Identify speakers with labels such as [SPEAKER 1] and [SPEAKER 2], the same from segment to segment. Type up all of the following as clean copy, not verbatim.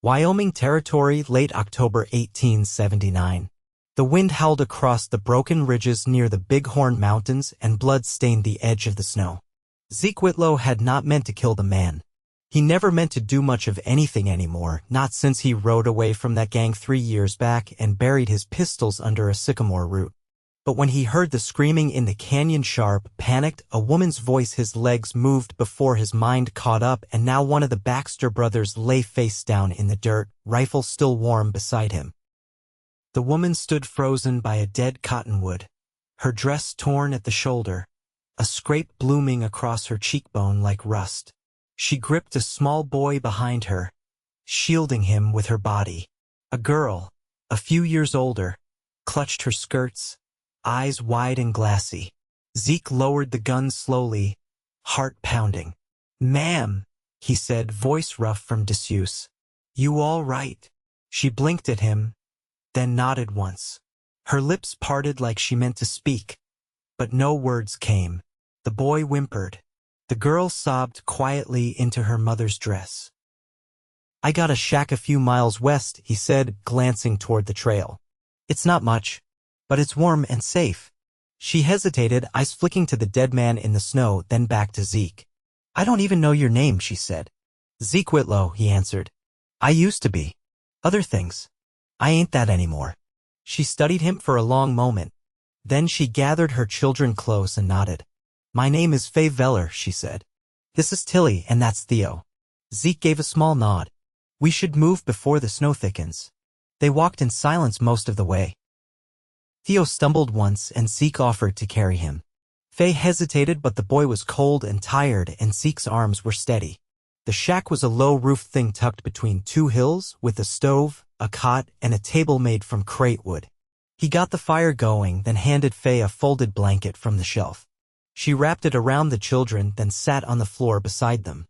[SPEAKER 1] Wyoming Territory, late October 1879. The wind howled across the broken ridges near the Bighorn Mountains and blood stained the edge of the snow. Zeke Whitlow had not meant to kill the man. He never meant to do much of anything anymore, not since he rode away from that gang 3 years back and buried his pistols under a sycamore root. But when he heard the screaming in the canyon, sharp, panicked, a woman's voice, his legs moved before his mind caught up, and now one of the Baxter brothers lay face down in the dirt, rifle still warm beside him. The woman stood frozen by a dead cottonwood, her dress torn at the shoulder, a scrape blooming across her cheekbone like rust. She gripped a small boy behind her, shielding him with her body. A girl, a few years older, clutched her skirts, eyes wide and glassy. Zeke lowered the gun slowly, heart pounding. "Ma'am," he said, voice rough from disuse. "You all right?" She blinked at him, then nodded once. Her lips parted like she meant to speak, but no words came. The boy whimpered. The girl sobbed quietly into her mother's dress. "I got a shack a few miles west," he said, glancing toward the trail. "It's not much, but it's warm and safe." She hesitated, eyes flicking to the dead man in the snow, then back to Zeke. "I don't even know your name," she said. "Zeke Whitlow," he answered. "I used to be. Other things. I ain't that anymore." She studied him for a long moment. Then she gathered her children close and nodded. "My name is Faye Veller," she said. "This is Tilly, and that's Theo." Zeke gave a small nod. "We should move before the snow thickens." They walked in silence most of the way. Theo stumbled once, and Zeke offered to carry him. Faye hesitated, but the boy was cold and tired, and Zeke's arms were steady. The shack was a low-roofed thing tucked between two hills, with a stove, a cot, and a table made from crate wood. He got the fire going, then handed Faye a folded blanket from the shelf. She wrapped it around the children, then sat on the floor beside them.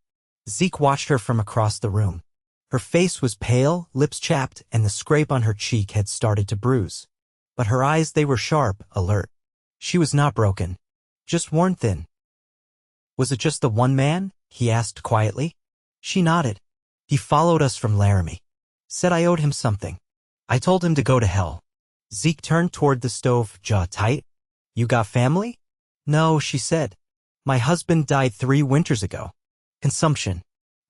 [SPEAKER 1] Zeke watched her from across the room. Her face was pale, lips chapped, and the scrape on her cheek had started to bruise. But her eyes, they were sharp, alert. She was not broken, just worn thin. "Was it just the one man?" he asked quietly. She nodded. "He followed us from Laramie. Said I owed him something. I told him to go to hell." Zeke turned toward the stove, jaw tight. "You got family?" "No," she said. "My husband died 3 winters ago. Consumption.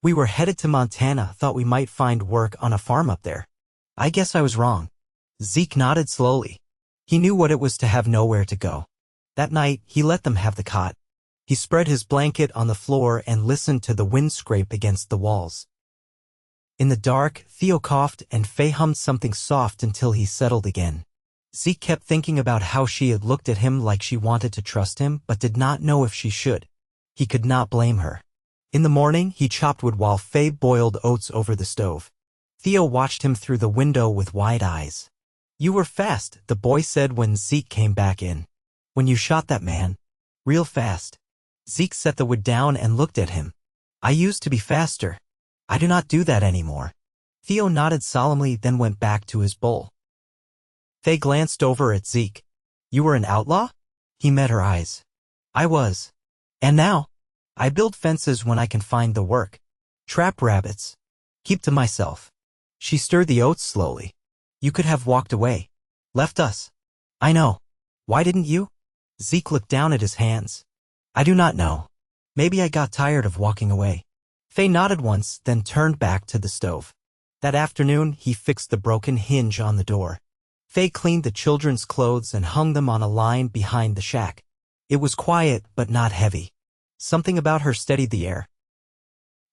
[SPEAKER 1] We were headed to Montana, thought we might find work on a farm up there. I guess I was wrong." Zeke nodded slowly. He knew what it was to have nowhere to go. That night, he let them have the cot. He spread his blanket on the floor and listened to the wind scrape against the walls. In the dark, Theo coughed and Faye hummed something soft until he settled again. Zeke kept thinking about how she had looked at him like she wanted to trust him, but did not know if she should. He could not blame her. In the morning, he chopped wood while Faye boiled oats over the stove. Theo watched him through the window with wide eyes. "You were fast," the boy said when Zeke came back in. "When you shot that man. Real fast." Zeke set the wood down and looked at him. "I used to be faster. I do not do that anymore." Theo nodded solemnly, then went back to his bowl. Faye glanced over at Zeke. "You were an outlaw?" He met her eyes. "I was. And now? I build fences when I can find the work. Trap rabbits. Keep to myself." She stirred the oats slowly. "You could have walked away. Left us." "I know. Why didn't you?" Zeke looked down at his hands. "I do not know. Maybe I got tired of walking away." Faye nodded once, then turned back to the stove. That afternoon, he fixed the broken hinge on the door. Faye cleaned the children's clothes and hung them on a line behind the shack. It was quiet, but not heavy. Something about her steadied the air.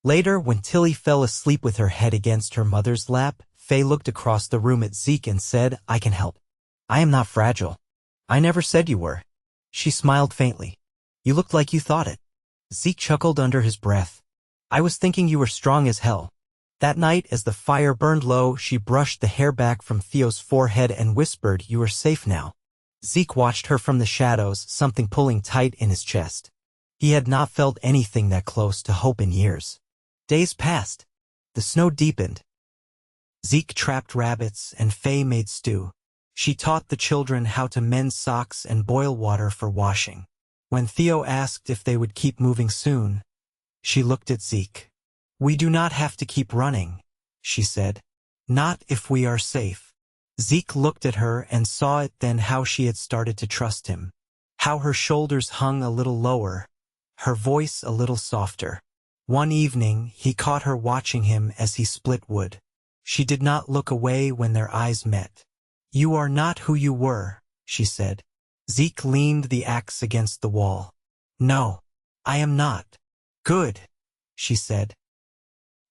[SPEAKER 1] Later, when Tilly fell asleep with her head against her mother's lap, Faye looked across the room at Zeke and said, "I can help. I am not fragile." "I never said you were." She smiled faintly. "You looked like you thought it." Zeke chuckled under his breath. "I was thinking you were strong as hell." That night, as the fire burned low, she brushed the hair back from Theo's forehead and whispered, "You are safe now." Zeke watched her from the shadows, something pulling tight in his chest. He had not felt anything that close to hope in years. Days passed. The snow deepened. Zeke trapped rabbits and Faye made stew. She taught the children how to mend socks and boil water for washing. When Theo asked if they would keep moving soon, she looked at Zeke. "We do not have to keep running," she said. Not if we are safe. Zeke looked at her and saw it then how she had started to trust him. How her shoulders hung a little lower, her voice a little softer. One evening, he caught her watching him as he split wood. She did not look away when their eyes met. You are not who you were, she said. Zeke leaned the axe against the wall. No, I am not. Good, she said.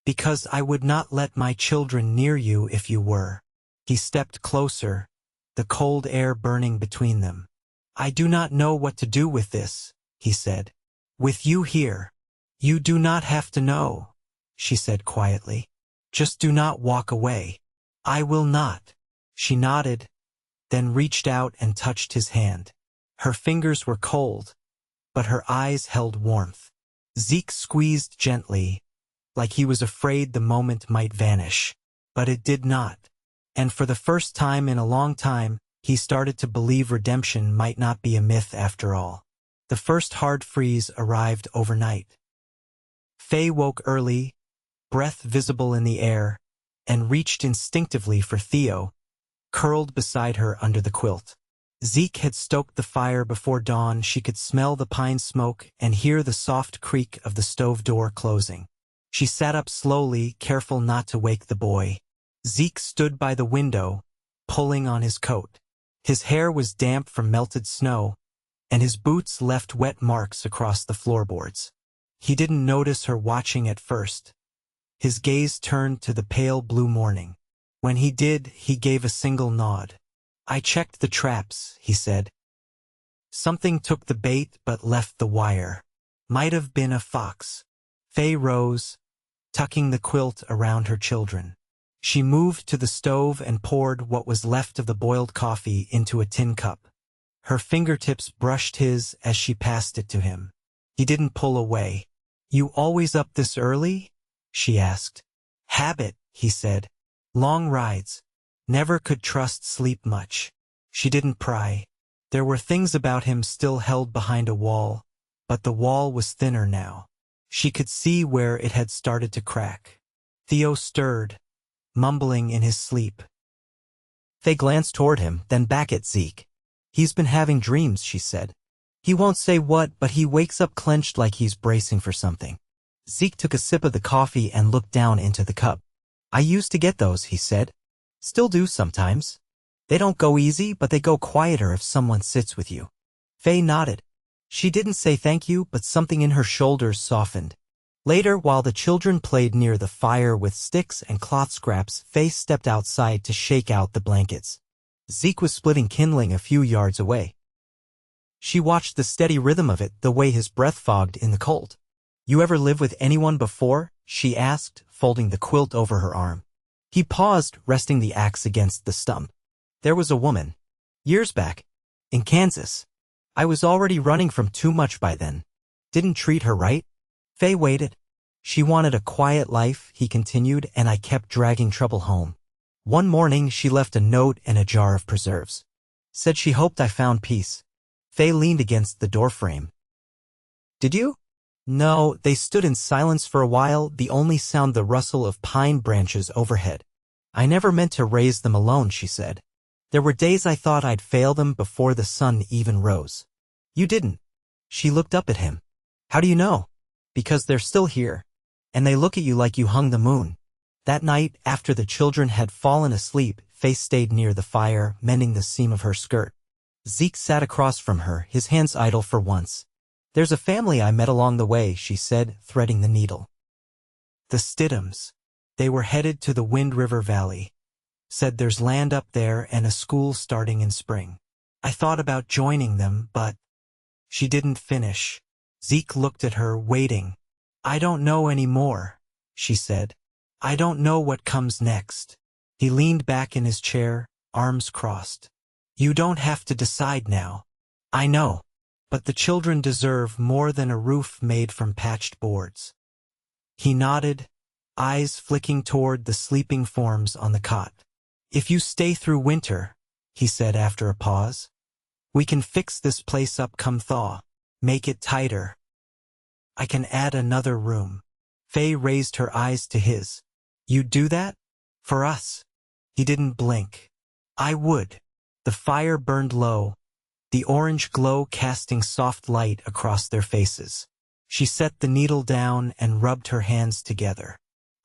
[SPEAKER 1] Because I would not let my children near you if you were. He stepped closer, the cold air burning between them. I do not know what to do with this, he said. With you here. You do not have to know, she said quietly. Just do not walk away. I will not. She nodded, then reached out and touched his hand. Her fingers were cold, but her eyes held warmth. Zeke squeezed gently, like he was afraid the moment might vanish. But it did not. And for the first time in a long time, he started to believe redemption might not be a myth after all. The first hard freeze arrived overnight. Faye woke early, breath visible in the air, and reached instinctively for Theo, curled beside her under the quilt. Zeke had stoked the fire before dawn. She could smell the pine smoke and hear the soft creak of the stove door closing. She sat up slowly, careful not to wake the boy. Zeke stood by the window, pulling on his coat. His hair was damp from melted snow, and his boots left wet marks across the floorboards. He didn't notice her watching at first. His gaze turned to the pale blue morning. When he did, he gave a single nod. I checked the traps, he said. Something took the bait but left the wire. Might have been a fox. Faye rose, tucking the quilt around her children. She moved to the stove and poured what was left of the boiled coffee into a tin cup. Her fingertips brushed his as she passed it to him. He didn't pull away. You always up this early? She asked. Habit, he said. Long rides. Never could trust sleep much. She didn't pry. There were things about him still held behind a wall, but the wall was thinner now. She could see where it had started to crack. Theo stirred, mumbling in his sleep. Faye glanced toward him, then back at Zeke. He's been having dreams, she said. He won't say what, but he wakes up clenched like he's bracing for something. Zeke took a sip of the coffee and looked down into the cup. I used to get those, he said. Still do sometimes. They don't go easy, but they go quieter if someone sits with you. Faye nodded. She didn't say thank you, but something in her shoulders softened. Later, while the children played near the fire with sticks and cloth scraps, Faye stepped outside to shake out the blankets. Zeke was splitting kindling a few yards away. She watched the steady rhythm of it, the way his breath fogged in the cold. You ever live with anyone before? She asked, folding the quilt over her arm. He paused, resting the axe against the stump. There was a woman. Years back. In Kansas. I was already running from too much by then. Didn't treat her right. Faye waited. She wanted a quiet life, he continued, and I kept dragging trouble home. One morning she left a note and a jar of preserves. Said she hoped I found peace. Faye leaned against the doorframe. Did you? No, they stood in silence for a while, the only sound the rustle of pine branches overhead. I never meant to raise them alone, she said. There were days I thought I'd fail them before the sun even rose. You didn't. She looked up at him. How do you know? Because they're still here. And they look at you like you hung the moon. That night, after the children had fallen asleep, Faye stayed near the fire, mending the seam of her skirt. Zeke sat across from her, his hands idle for once. There's a family I met along the way, she said, threading the needle. The Stidhams. They were headed to the Wind River Valley. Said there's land up there and a school starting in spring. I thought about joining them, but... She didn't finish. Zeke looked at her, waiting. I don't know anymore, she said. I don't know what comes next. He leaned back in his chair, arms crossed. You don't have to decide now. I know. But the children deserve more than a roof made from patched boards. He nodded, eyes flicking toward the sleeping forms on the cot. If you stay through winter, he said after a pause, we can fix this place up come thaw, make it tighter. I can add another room. Faye raised her eyes to his. You'd do that? For us. He didn't blink. I would. The fire burned low, the orange glow casting soft light across their faces. She set the needle down and rubbed her hands together.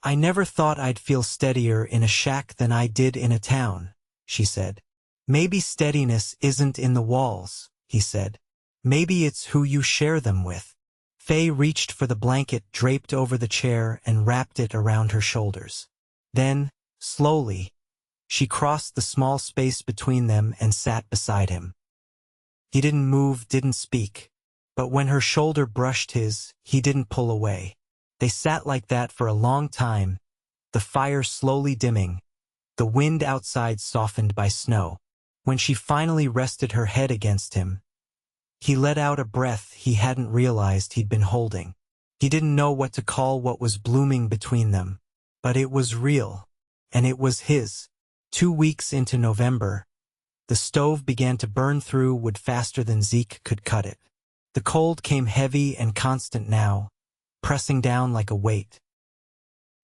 [SPEAKER 1] I never thought I'd feel steadier in a shack than I did in a town, she said. Maybe steadiness isn't in the walls, he said. Maybe it's who you share them with. Faye reached for the blanket draped over the chair and wrapped it around her shoulders. Then, slowly, she crossed the small space between them and sat beside him. He didn't move, didn't speak, but when her shoulder brushed his, he didn't pull away. They sat like that for a long time, the fire slowly dimming, the wind outside softened by snow. When she finally rested her head against him, he let out a breath he hadn't realized he'd been holding. He didn't know what to call what was blooming between them, but it was real, and it was his. 2 weeks into November, the stove began to burn through wood faster than Zeke could cut it. The cold came heavy and constant now, pressing down like a weight.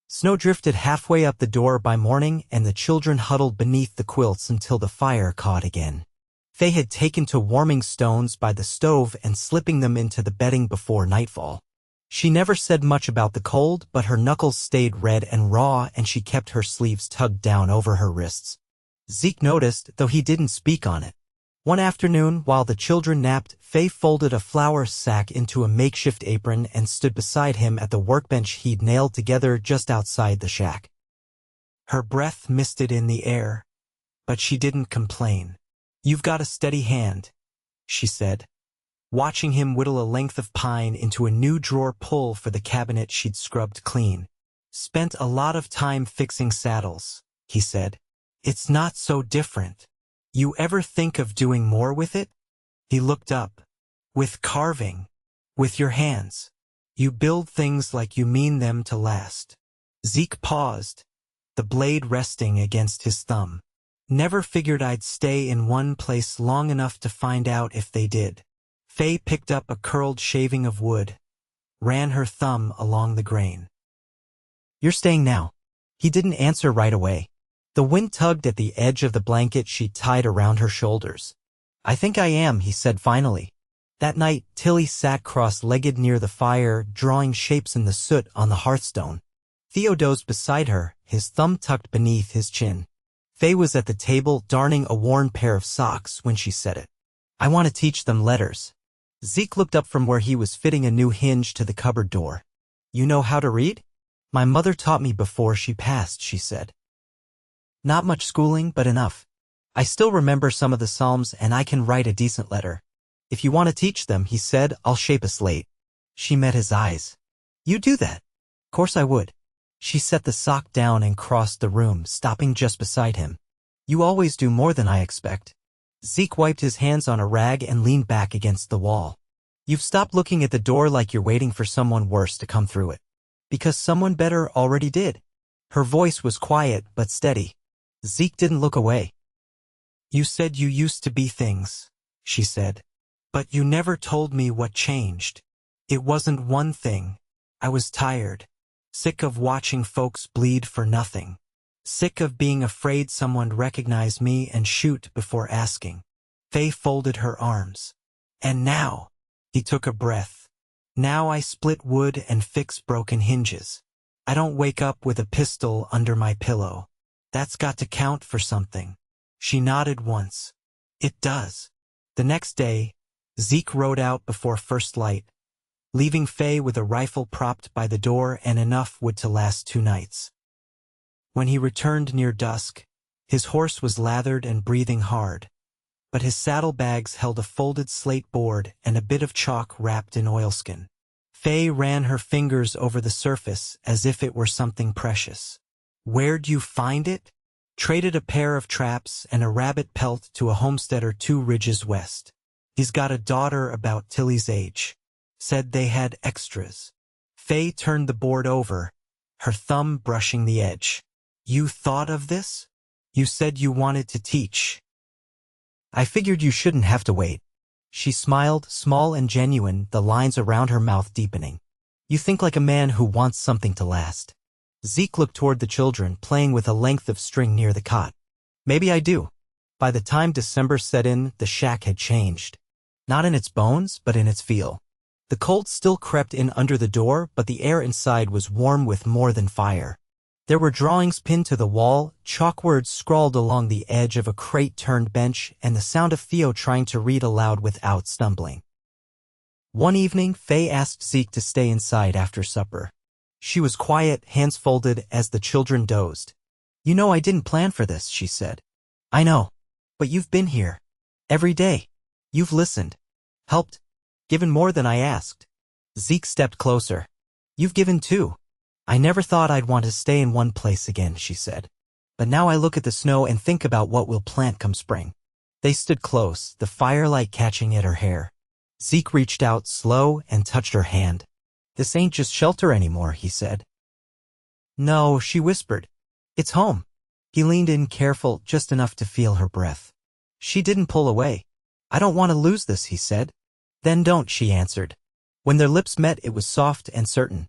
[SPEAKER 1] Snow drifted halfway up the door by morning, and the children huddled beneath the quilts until the fire caught again. Faye had taken to warming stones by the stove and slipping them into the bedding before nightfall. She never said much about the cold, but her knuckles stayed red and raw, and she kept her sleeves tugged down over her wrists. Zeke noticed, though he didn't speak on it. One afternoon, while the children napped, Faye folded a flour sack into a makeshift apron and stood beside him at the workbench he'd nailed together just outside the shack. Her breath misted in the air, but she didn't complain. "You've got a steady hand," she said, watching him whittle a length of pine into a new drawer pull for the cabinet she'd scrubbed clean. "Spent a lot of time fixing saddles," he said. "It's not so different. You ever think of doing more with it?" He looked up. "With carving. With your hands. You build things like you mean them to last." Zeke paused, the blade resting against his thumb. "Never figured I'd stay in one place long enough to find out if they did." Faye picked up a curled shaving of wood, ran her thumb along the grain. "You're staying now." He didn't answer right away. The wind tugged at the edge of the blanket she'd tied around her shoulders. "I think I am," he said finally. That night, Tilly sat cross-legged near the fire, drawing shapes in the soot on the hearthstone. Theo dozed beside her, his thumb tucked beneath his chin. Faye was at the table, darning a worn pair of socks when she said it. "I want to teach them letters." Zeke looked up from where he was fitting a new hinge to the cupboard door. "You know how to read?" "My mother taught me before she passed," she said. "Not much schooling, but enough. I still remember some of the Psalms, and I can write a decent letter. If you want to teach them," he said, "I'll shape a slate." She met his eyes. "You do that?" "Course I would." She set the sock down and crossed the room, stopping just beside him. "You always do more than I expect." Zeke wiped his hands on a rag and leaned back against the wall. "You've stopped looking at the door like you're waiting for someone worse to come through it. Because someone better already did." Her voice was quiet but steady. Zeke didn't look away. "You said you used to be things," she said. "But you never told me what changed. It wasn't one thing. I was tired. Sick of watching folks bleed for nothing. Sick of being afraid someone'd recognize me and shoot before asking." Faye folded her arms. "And now," he took a breath, "now I split wood and fix broken hinges. I don't wake up with a pistol under my pillow. That's got to count for something." She nodded once. "It does." The next day, Zeke rode out before first light, leaving Faye with a rifle propped by the door and enough wood to last 2 nights. When he returned near dusk, his horse was lathered and breathing hard, but his saddlebags held a folded slate board and a bit of chalk wrapped in oilskin. Faye ran her fingers over the surface as if it were something precious. "Where'd you find it?" "Traded a pair of traps and a rabbit pelt to a homesteader 2 ridges west. He's got a daughter about Tilly's age. Said they had extras." Faye turned the board over, her thumb brushing the edge. "You thought of this? You said you wanted to teach." "I figured you shouldn't have to wait." She smiled, small and genuine, the lines around her mouth deepening. "You think like a man who wants something to last." Zeke looked toward the children, playing with a length of string near the cot. Maybe I do. By the time December set in, the shack had changed. Not in its bones, but in its feel. The cold still crept in under the door, but the air inside was warm with more than fire. There were drawings pinned to the wall, chalk words scrawled along the edge of a crate-turned bench, and the sound of Theo trying to read aloud without stumbling. One evening, Faye asked Zeke to stay inside after supper. She was quiet, hands folded, as the children dozed. "You know I didn't plan for this," she said. "I know. But you've been here. Every day. You've listened. Helped. Given more than I asked." Zeke stepped closer. "You've given too. I never thought I'd want to stay in one place again," she said. "But now I look at the snow and think about what we'll plant come spring." They stood close, the firelight catching at her hair. Zeke reached out slow and touched her hand. "This ain't just shelter anymore," he said. "No," she whispered. "It's home." He leaned in careful, just enough to feel her breath. She didn't pull away. "I don't want to lose this," he said. "Then don't," she answered. When their lips met, it was soft and certain.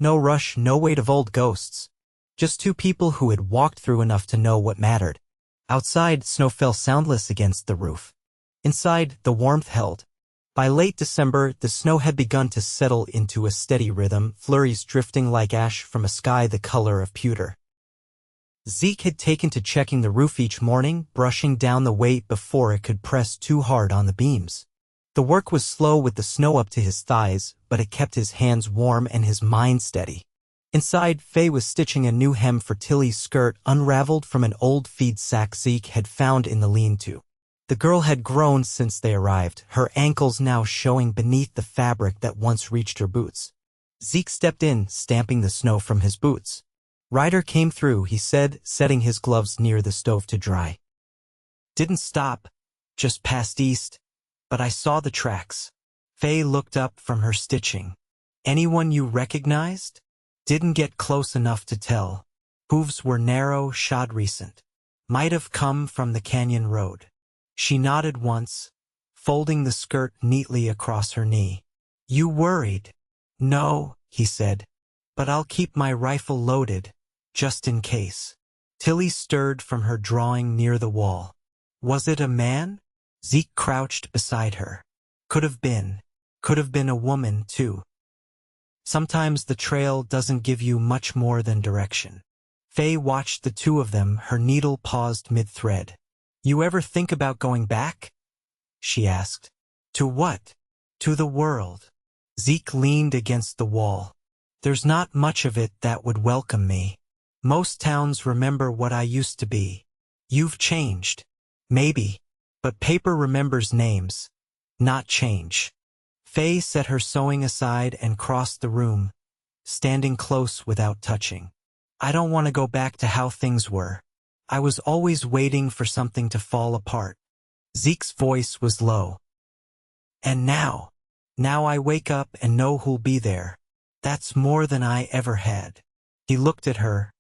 [SPEAKER 1] No rush, no weight of old ghosts. Just two people who had walked through enough to know what mattered. Outside, snow fell soundless against the roof. Inside, the warmth held. By late December, the snow had begun to settle into a steady rhythm, flurries drifting like ash from a sky the color of pewter. Zeke had taken to checking the roof each morning, brushing down the weight before it could press too hard on the beams. The work was slow with the snow up to his thighs, but it kept his hands warm and his mind steady. Inside, Faye was stitching a new hem for Tilly's skirt, unraveled from an old feed sack Zeke had found in the lean-to. The girl had grown since they arrived, her ankles now showing beneath the fabric that once reached her boots. Zeke stepped in, stamping the snow from his boots. "Ryder came through," he said, setting his gloves near the stove to dry. "Didn't stop, just passed east, but I saw the tracks." Faye looked up from her stitching. "Anyone you recognized?" "Didn't get close enough to tell. Hooves were narrow, shod recent. Might have come from the canyon road." She nodded once, folding the skirt neatly across her knee. "You worried?" "No," he said, "but I'll keep my rifle loaded, just in case." Tilly stirred from her drawing near the wall. "Was it a man?" Zeke crouched beside her. Could have been a woman, too. Sometimes the trail doesn't give you much more than direction. Faye watched the two of them, her needle paused mid-thread. "You ever think about going back?" she asked. "To what?" "To the world." Zeke leaned against the wall. "There's not much of it that would welcome me. Most towns remember what I used to be. You've changed. Maybe. But paper remembers names, not change." Faye set her sewing aside and crossed the room, standing close without touching. "I don't want to go back to how things were. I was always waiting for something to fall apart." Zeke's voice was low. "And now I wake up and know who'll be there. That's more than I ever had." He looked at her,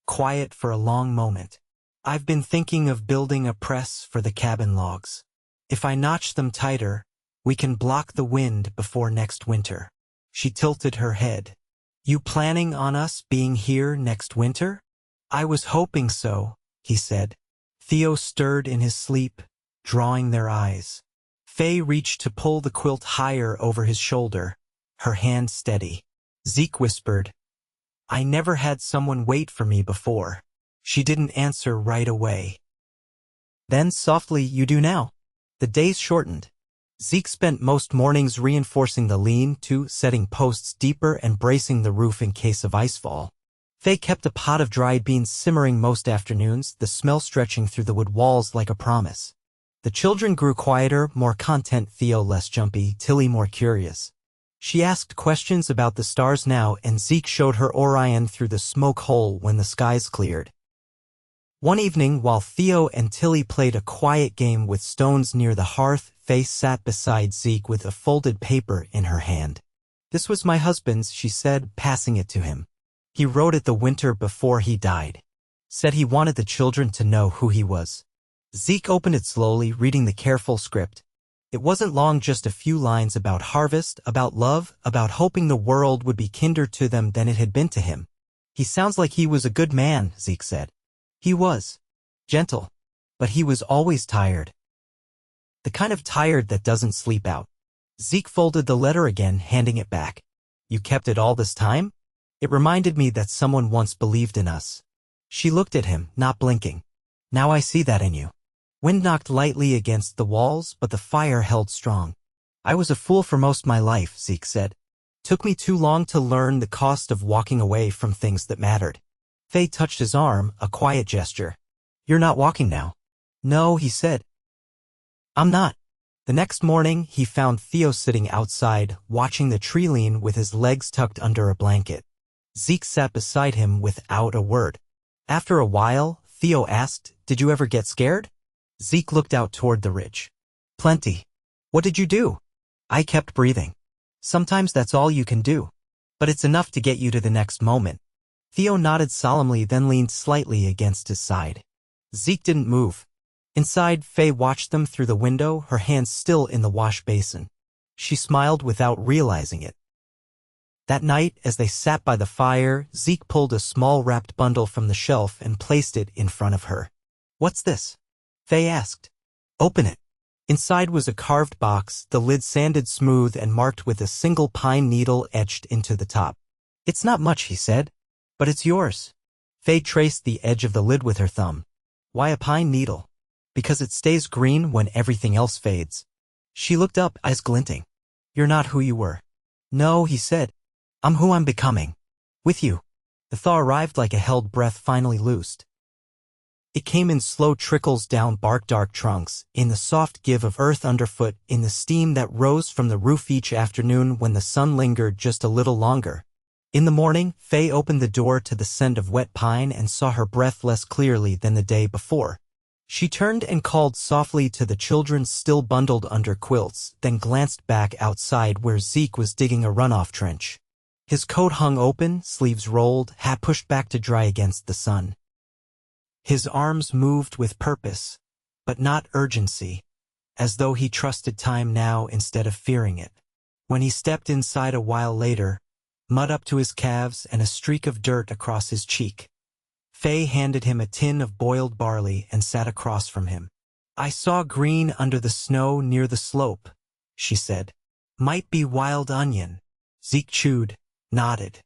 [SPEAKER 1] quiet for a long moment. "I've been thinking of building a press for the cabin logs. If I notch them tighter, we can block the wind before next winter." She tilted her head. "You planning on us being here next winter?" "I was hoping so," he said. Theo stirred in his sleep, drawing their eyes. Faye reached to pull the quilt higher over his shoulder, her hand steady. Zeke whispered, "I never had someone wait for me before." She didn't answer right away. Then softly, "You do now." The days shortened. Zeke spent most mornings reinforcing the lean-to, setting posts deeper and bracing the roof in case of icefall. Faye kept a pot of dried beans simmering most afternoons, the smell stretching through the wood walls like a promise. The children grew quieter, more content, Theo less jumpy, Tilly more curious. She asked questions about the stars now, and Zeke showed her Orion through the smoke hole when the skies cleared. One evening, while Theo and Tilly played a quiet game with stones near the hearth, Faye sat beside Zeke with a folded paper in her hand. "This was my husband's," she said, passing it to him. "He wrote it the winter before he died. Said he wanted the children to know who he was." Zeke opened it slowly, reading the careful script. It wasn't long, just a few lines about harvest, about love, about hoping the world would be kinder to them than it had been to him. He sounds like he was a good man, Zeke said. He was. Gentle. But he was always tired. The kind of tired that doesn't sleep out. Zeke folded the letter again, handing it back. You kept it all this time? It reminded me that someone once believed in us. She looked at him, not blinking. Now I see that in you. Wind knocked lightly against the walls, but the fire held strong. I was a fool for most my life, Zeke said. Took me too long to learn the cost of walking away from things that mattered. Faye touched his arm, a quiet gesture. You're not walking now. No, he said. I'm not. The next morning, he found Theo sitting outside, watching the tree lean with his legs tucked under a blanket. Zeke sat beside him without a word. After a while, Theo asked, Did you ever get scared? Zeke looked out toward the ridge. Plenty. What did you do? I kept breathing. Sometimes that's all you can do. But it's enough to get you to the next moment. Theo nodded solemnly, then leaned slightly against his side. Zeke didn't move. Inside, Faye watched them through the window, her hands still in the wash basin. She smiled without realizing it. That night, as they sat by the fire, Zeke pulled a small wrapped bundle from the shelf and placed it in front of her. What's this? Faye asked. Open it. Inside was a carved box, the lid sanded smooth and marked with a single pine needle etched into the top. It's not much, he said. But it's yours. Faye traced the edge of the lid with her thumb. Why a pine needle? Because it stays green when everything else fades. She looked up, eyes glinting. You're not who you were. No, he said. I'm who I'm becoming. With you. The thaw arrived like a held breath finally loosed. It came in slow trickles down bark-dark trunks, in the soft give of earth underfoot, in the steam that rose from the roof each afternoon when the sun lingered just a little longer. In the morning, Faye opened the door to the scent of wet pine and saw her breath less clearly than the day before. She turned and called softly to the children still bundled under quilts, then glanced back outside where Zeke was digging a runoff trench. His coat hung open, sleeves rolled, hat pushed back to dry against the sun. His arms moved with purpose, but not urgency, as though he trusted time now instead of fearing it. When he stepped inside a while later, mud up to his calves and a streak of dirt across his cheek, Faye handed him a tin of boiled barley and sat across from him. I saw green under the snow near the slope, she said. Might be wild onion. Zeke chewed, nodded.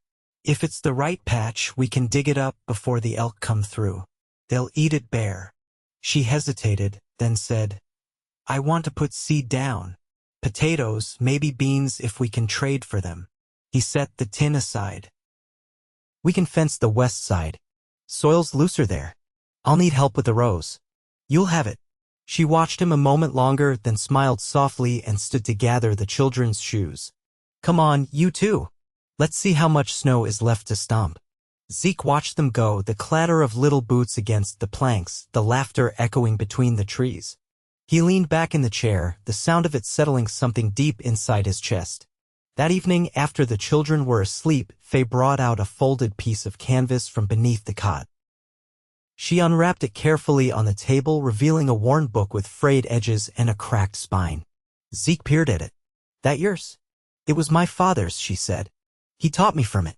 [SPEAKER 1] If it's the right patch, we can dig it up before the elk come through. They'll eat it bare. She hesitated, then said, I want to put seed down. Potatoes, maybe beans if we can trade for them. He set the tin aside. We can fence the west side. Soil's looser there. I'll need help with the rows. You'll have it. She watched him a moment longer, then smiled softly and stood to gather the children's shoes. Come on, you too. Let's see how much snow is left to stomp. Zeke watched them go, the clatter of little boots against the planks, the laughter echoing between the trees. He leaned back in the chair, the sound of it settling something deep inside his chest. That evening, after the children were asleep, Faye brought out a folded piece of canvas from beneath the cot. She unwrapped it carefully on the table, revealing a worn book with frayed edges and a cracked spine. Zeke peered at it. That yours? It was my father's, she said. He taught me from it.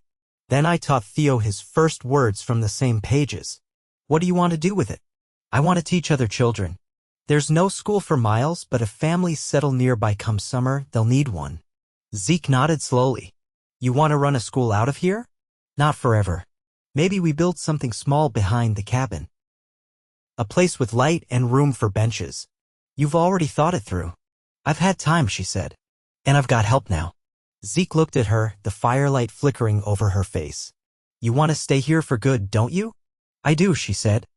[SPEAKER 1] Then I taught Theo his first words from the same pages. What do you want to do with it? I want to teach other children. There's no school for miles, but if families settle nearby come summer, they'll need one. Zeke nodded slowly. You want to run a school out of here? Not forever. Maybe we build something small behind the cabin. A place with light and room for benches. You've already thought it through. I've had time, she said. And I've got help now. Zeke looked at her, the firelight flickering over her face. You want to stay here for good, don't you? I do, she said.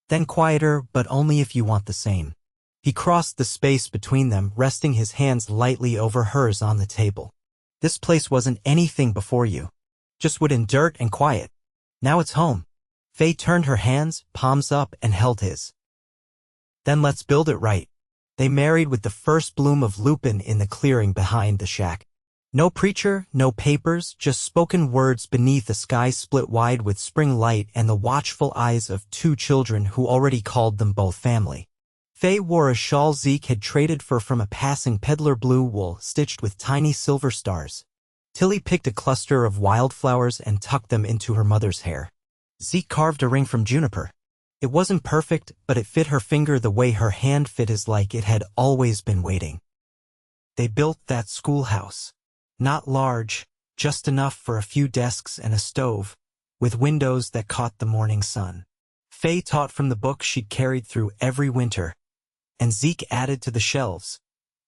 [SPEAKER 1] Then quieter, but only if you want the same. He crossed the space between them, resting his hands lightly over hers on the table. This place wasn't anything before you. Just wood and dirt and quiet. Now it's home. Faye turned her hands, palms up, and held his. Then let's build it right. They married with the first bloom of lupin in the clearing behind the shack. No preacher, no papers, just spoken words beneath a sky split wide with spring light and the watchful eyes of two children who already called them both family. Faye wore a shawl Zeke had traded for from a passing peddler, blue wool stitched with tiny silver stars. Tilly picked a cluster of wildflowers and tucked them into her mother's hair. Zeke carved a ring from juniper. It wasn't perfect, but it fit her finger the way her hand fit his, like it had always been waiting. They built that schoolhouse. Not large, just enough for a few desks and a stove, with windows that caught the morning sun. Faye taught from the book she'd carried through every winter, and Zeke added to the shelves,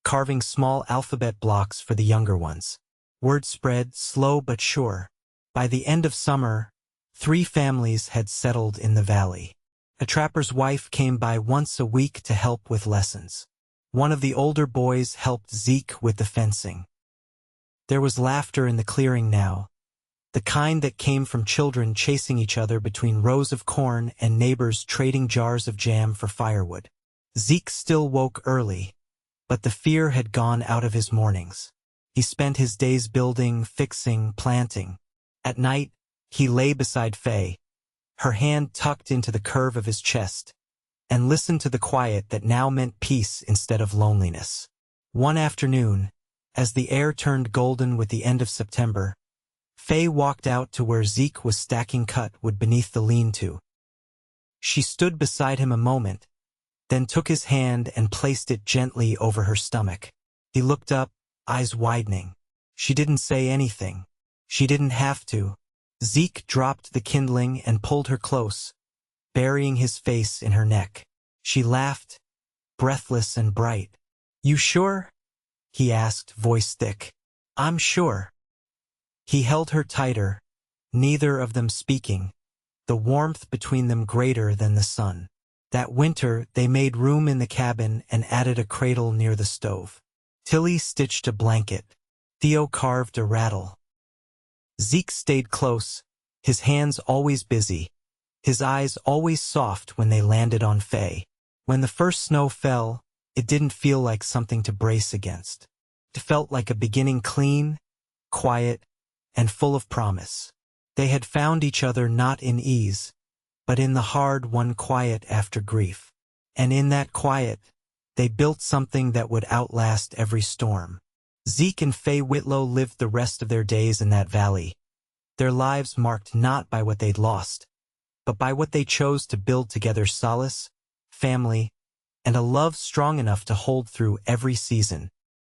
[SPEAKER 1] carving small alphabet blocks for the younger ones. Word spread, slow but sure. By the end of summer, 3 families had settled in the valley. A trapper's wife came by once a week to help with lessons. One of the older boys helped Zeke with the fencing. There was laughter in the clearing now, the kind that came from children chasing each other between rows of corn and neighbors trading jars of jam for firewood. Zeke still woke early, but the fear had gone out of his mornings. He spent his days building, fixing, planting. At night, he lay beside Faye, her hand tucked into the curve of his chest, and listened to the quiet that now meant peace instead of loneliness. One afternoon, as the air turned golden with the end of September, Faye walked out to where Zeke was stacking cut wood beneath the lean-to. She stood beside him a moment, then took his hand and placed it gently over her stomach. He looked up, eyes widening. She didn't say anything. She didn't have to. Zeke dropped the kindling and pulled her close, burying his face in her neck. She laughed, breathless and bright. "You sure?" he asked, voice thick. "I'm sure." He held her tighter, neither of them speaking, the warmth between them greater than the sun. That winter, they made room in the cabin and added a cradle near the stove. Tilly stitched a blanket. Theo carved a rattle. Zeke stayed close, his hands always busy, his eyes always soft when they landed on Faye. When the first snow fell, it didn't feel like something to brace against. It felt like a beginning, clean, quiet, and full of promise. They had found each other not in ease, but in the hard-won quiet after grief. And in that quiet, they built something that would outlast every storm. Zeke and Faye Whitlow lived the rest of their days in that valley, their lives marked not by what they'd lost, but by what they chose to build together: solace, family, and a love strong enough to hold through every season.